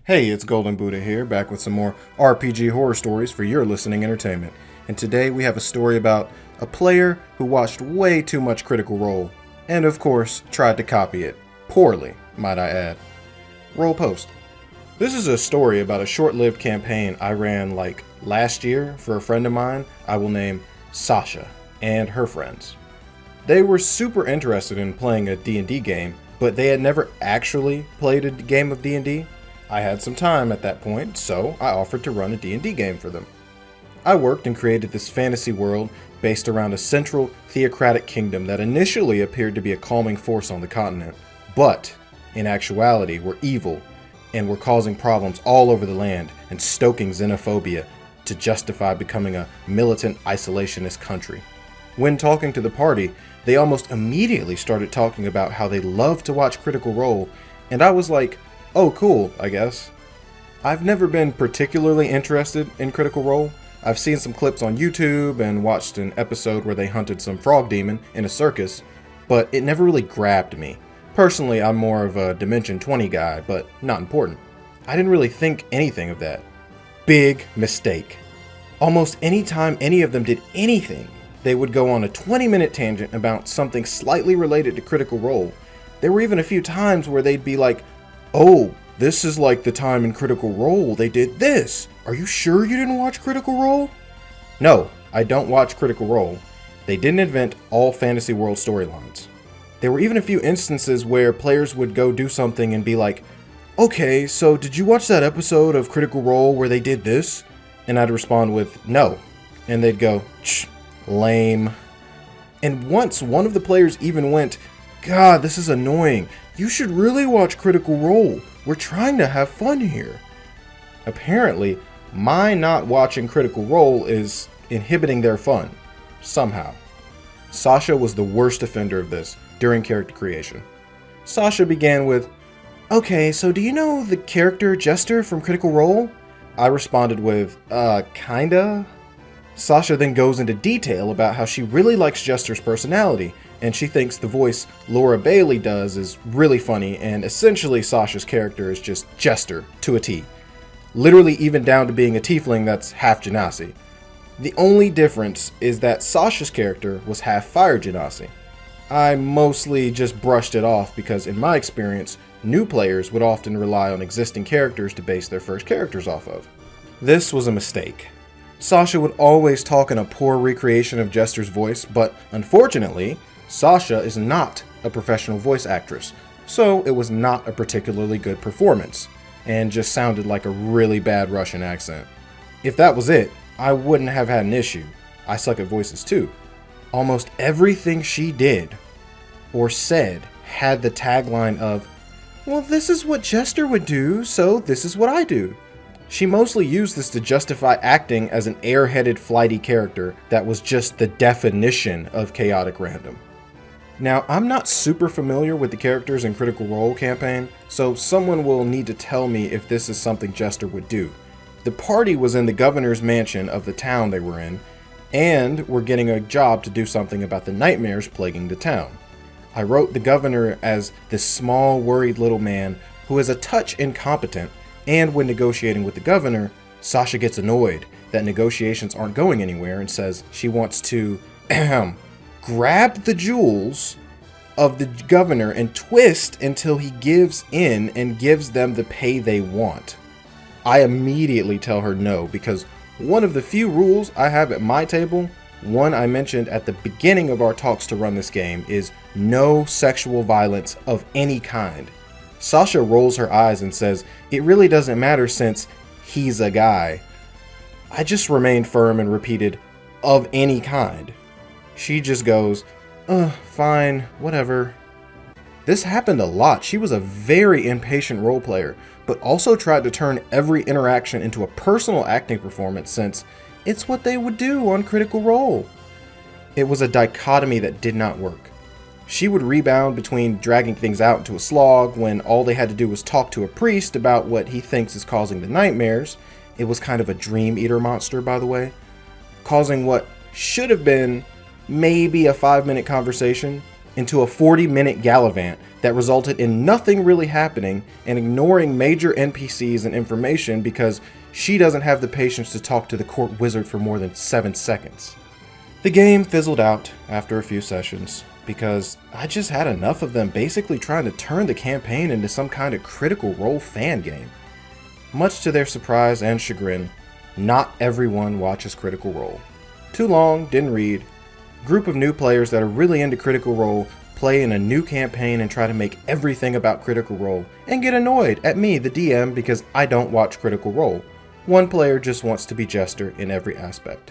Hey, it's Golden Buddha here, back with some more RPG horror stories for your listening entertainment. And today we have a story about a player who watched way too much Critical Role, and of course, tried to copy it. Poorly, might I add. Roll post. This is a story about a short-lived campaign I ran last year for a friend of mine I will name Sasha, and her friends. They were super interested in playing a D&D game, but they had never actually played a game of D&D. I had some time at that point, so I offered to run a D&D game for them. I worked and created this fantasy world based around a central theocratic kingdom that initially appeared to be a calming force on the continent, but in actuality were evil and were causing problems all over the land and stoking xenophobia to justify becoming a militant isolationist country. When talking to the party, they almost immediately started talking about how they love to watch Critical Role, and I was like, oh cool, I guess. I've never been particularly interested in Critical Role. I've seen some clips on YouTube and watched an episode where they hunted some frog demon in a circus, but it never really grabbed me. Personally, I'm more of a Dimension 20 guy, but not important. I didn't really think anything of that. Big mistake. Almost any time any of them did anything, they would go on a 20-minute tangent about something slightly related to Critical Role. There were even a few times where they'd be like, oh, this is like the time in Critical Role they did this. Are you sure you didn't watch Critical Role? No, I don't watch Critical Role. They didn't invent all Fantasy World storylines. There were even a few instances where players would go do something and be like, okay, so did you watch that episode of Critical Role where they did this? And I'd respond with, no. And they'd go, lame. And once one of the players even went, God, this is annoying. You should really watch Critical Role. We're trying to have fun here. Apparently, my not watching Critical Role is inhibiting their fun. Somehow. Sasha was the worst offender of this during character creation. Sasha began with, okay, so do you know the character Jester from Critical Role? I responded with, kinda? Sasha then goes into detail about how she really likes Jester's personality, and she thinks the voice Laura Bailey does is really funny, and essentially Sasha's character is just Jester to a T. Literally even down to being a tiefling that's half genasi. The only difference is that Sasha's character was half fire genasi. I mostly just brushed it off because in my experience, new players would often rely on existing characters to base their first characters off of. This was a mistake. Sasha would always talk in a poor recreation of Jester's voice, but unfortunately, Sasha is not a professional voice actress, so it was not a particularly good performance, and just sounded like a really bad Russian accent. If that was it, I wouldn't have had an issue. I suck at voices too. Almost everything she did or said had the tagline of, well, this is what Jester would do, so this is what I do. She mostly used this to justify acting as an airheaded, flighty character that was just the definition of chaotic random. Now, I'm not super familiar with the characters in Critical Role campaign, so someone will need to tell me if this is something Jester would do. The party was in the governor's mansion of the town they were in, and were getting a job to do something about the nightmares plaguing the town. I wrote the governor as this small, worried little man who is a touch incompetent, and when negotiating with the governor, Sasha gets annoyed that negotiations aren't going anywhere and says she wants to grab the jewels of the governor and twist until he gives in and gives them the pay they want. I immediately tell her no, because one of the few rules I have at my table, one I mentioned at the beginning of our talks to run this game, is no sexual violence of any kind. Sasha rolls her eyes and says, it really doesn't matter since he's a guy. I just remained firm and repeated, of any kind. She just goes, fine, whatever. This happened a lot. She was a very impatient role player, but also tried to turn every interaction into a personal acting performance since it's what they would do on Critical Role. It was a dichotomy that did not work. She would rebound between dragging things out into a slog when all they had to do was talk to a priest about what he thinks is causing the nightmares. It was kind of a dream eater monster, by the way, causing what should have been maybe a 5-minute conversation into a 40-minute gallivant that resulted in nothing really happening and ignoring major NPCs and information because she doesn't have the patience to talk to the court wizard for more than 7 seconds. The game fizzled out after a few sessions because I just had enough of them basically trying to turn the campaign into some kind of Critical Role fan game. Much to their surprise and chagrin, not everyone watches Critical Role. Too long, didn't read. Group of new players that are really into Critical Role play in a new campaign and try to make everything about Critical Role and get annoyed at me, the DM, because I don't watch Critical Role. One player just wants to be Jester in every aspect.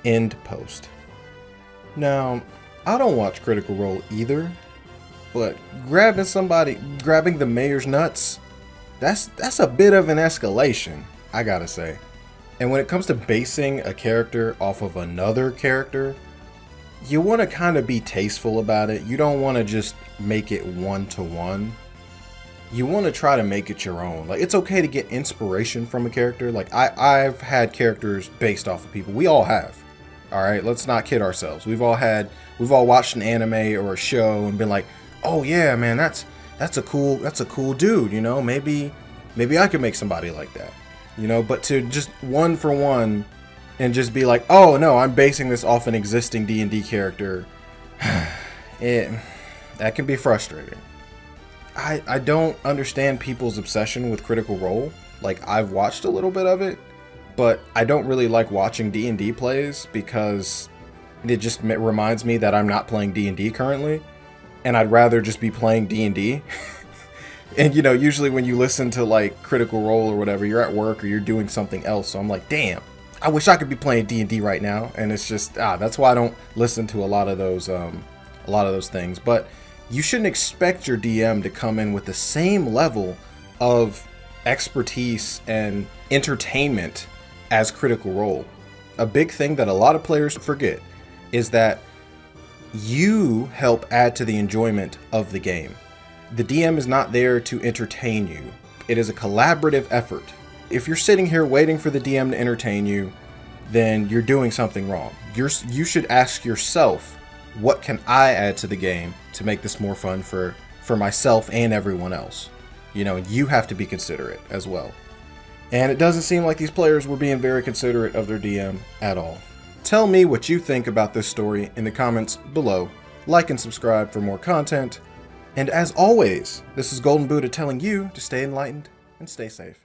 End post. Now, I don't watch Critical Role either, but grabbing the mayor's nuts, that's a bit of an escalation, I gotta say. And when it comes to basing a character off of another character, you want to kind of be tasteful about it. You don't want to just make it one-to-one. You want to try to make it your own. Like, it's okay to get inspiration from a character. Like, I've had characters based off of people. We all have. All right, let's not kid ourselves. We've all watched an anime or a show and been like, oh yeah, man, that's a cool dude, you know, maybe I could make somebody like that, you know. But to just one for one and just be like, oh no, I'm basing this off an existing D&D character, that can be frustrating. I don't understand people's obsession with Critical Role. Like, I've watched a little bit of it, but I don't really like watching D&D plays because it just reminds me that I'm not playing D&D currently, and I'd rather just be playing D&D. And you know, usually when you listen to like Critical Role or whatever, you're at work or you're doing something else. So I'm like, damn, I wish I could be playing D&D right now. And it's just, that's why I don't listen to a lot of those things. But you shouldn't expect your DM to come in with the same level of expertise and entertainment as Critical Role. A big thing that a lot of players forget is that you help add to the enjoyment of the game. The DM is not there to entertain you. It is a collaborative effort. If you're sitting here waiting for the DM to entertain you, then you're doing something wrong. You should ask yourself, what can I add to the game to make this more fun for myself and everyone else? You know, you have to be considerate as well. And it doesn't seem like these players were being very considerate of their DM at all. Tell me what you think about this story in the comments below. Like and subscribe for more content. And as always, this is Golden Buddha telling you to stay enlightened and stay safe.